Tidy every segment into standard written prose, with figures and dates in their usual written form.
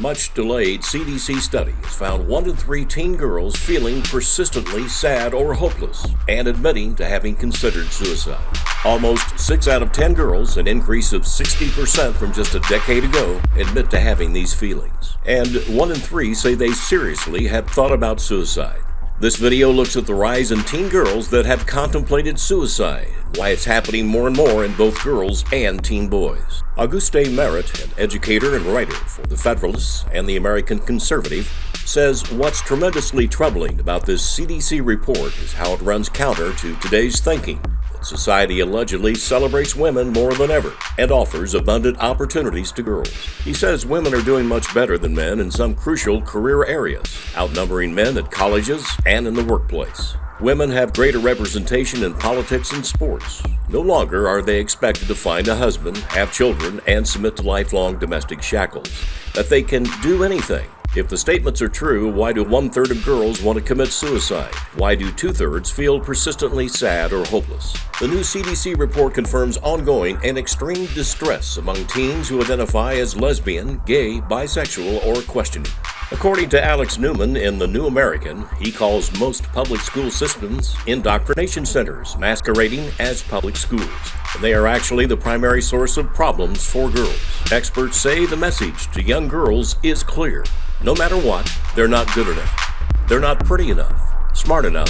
much-delayed CDC study has found 1 in 3 teen girls feeling persistently sad or hopeless and admitting to having considered suicide. Almost 6 out of 10 girls, an increase of 60% from just a decade ago, admit to having these feelings. And 1 in 3 say they seriously have thought about suicide. This video looks at the rise in teen girls that have contemplated suicide, and why it's happening more and more in both girls and teen boys. Auguste Merritt, an educator and writer for The Federalist and the American Conservative, says what's tremendously troubling about this CDC report is how it runs counter to today's thinking. Society allegedly celebrates women more than ever and offers abundant opportunities to girls. He says women are doing much better than men in some crucial career areas, outnumbering men at colleges and in the workplace. Women have greater representation in politics and sports. No longer are they expected to find a husband, have children, and submit to lifelong domestic shackles. That they can do anything. If the statements are true, why do 1/3 of girls want to commit suicide? Why do 2/3 feel persistently sad or hopeless? The new CDC report confirms ongoing and extreme distress among teens who identify as lesbian, gay, bisexual, or questioning. According to Alex Newman in The New American, he calls most public school systems indoctrination centers masquerading as public schools. And they are actually the primary source of problems for girls. Experts say the message to young girls is clear. No matter what, they're not good enough. They're not pretty enough, smart enough,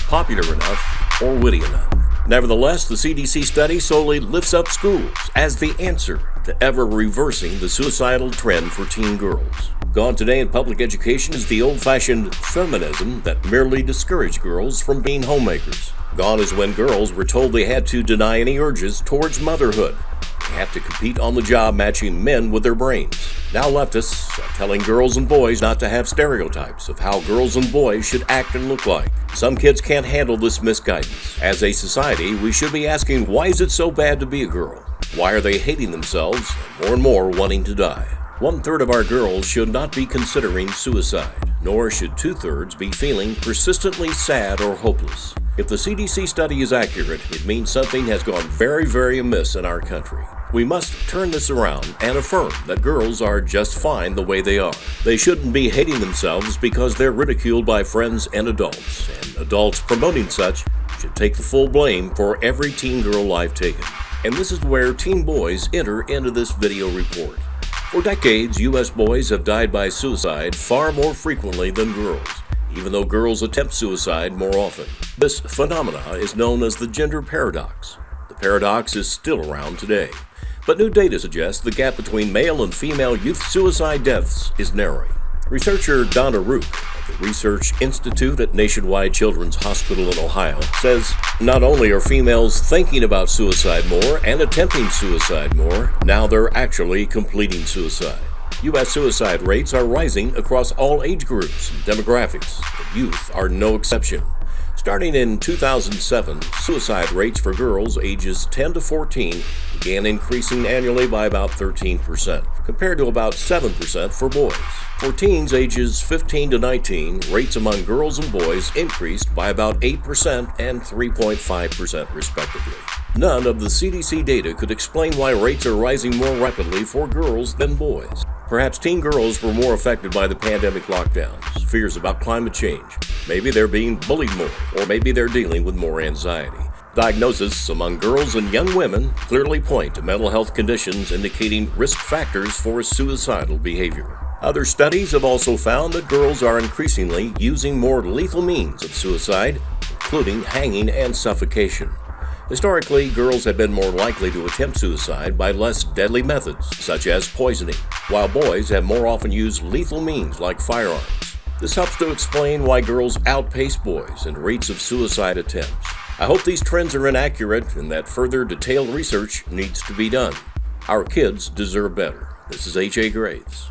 popular enough, or witty enough. Nevertheless, the CDC study solely lifts up schools as the answer to ever reversing the suicidal trend for teen girls. Gone today in public education is the old-fashioned feminism that merely discouraged girls from being homemakers. Gone is when girls were told they had to deny any urges towards motherhood. They have to compete on the job matching men with their brains. Now leftists are telling girls and boys not to have stereotypes of how girls and boys should act and look like. Some kids can't handle this misguidance. As a society, we should be asking, why is it so bad to be a girl? Why are they hating themselves and more wanting to die? 1/3 of our girls should not be considering suicide, nor should 2/3 be feeling persistently sad or hopeless. If the CDC study is accurate, it means something has gone very amiss in our country. We must turn this around and affirm that girls are just fine the way they are. They shouldn't be hating themselves because they're ridiculed by friends and adults promoting such should take the full blame for every teen girl life taken. And this is where teen boys enter into this video report. For decades, U.S. boys have died by suicide far more frequently than girls, even though girls attempt suicide more often. This phenomenon is known as the gender paradox. The paradox is still around today, but new data suggests the gap between male and female youth suicide deaths is narrowing. Researcher Donna Rook of the Research Institute at Nationwide Children's Hospital in Ohio says not only are females thinking about suicide more and attempting suicide more, now they're actually completing suicide. U.S. suicide rates are rising across all age groups and demographics, and youth are no exception. Starting in 2007, suicide rates for girls ages 10 to 14 began increasing annually by about 13%, compared to about 7% for boys. For teens ages 15 to 19, rates among girls and boys increased by about 8% and 3.5% respectively. None of the CDC data could explain why rates are rising more rapidly for girls than boys. Perhaps teen girls were more affected by the pandemic lockdowns, fears about climate change. Maybe they're being bullied more, or maybe they're dealing with more anxiety. Diagnoses among girls and young women clearly point to mental health conditions indicating risk factors for suicidal behavior. Other studies have also found that girls are increasingly using more lethal means of suicide, including hanging and suffocation. Historically, girls have been more likely to attempt suicide by less deadly methods, such as poisoning, while boys have more often used lethal means like firearms. This helps to explain why girls outpace boys in rates of suicide attempts. I hope these trends are inaccurate and that further detailed research needs to be done. Our kids deserve better. This is H.A. Graves.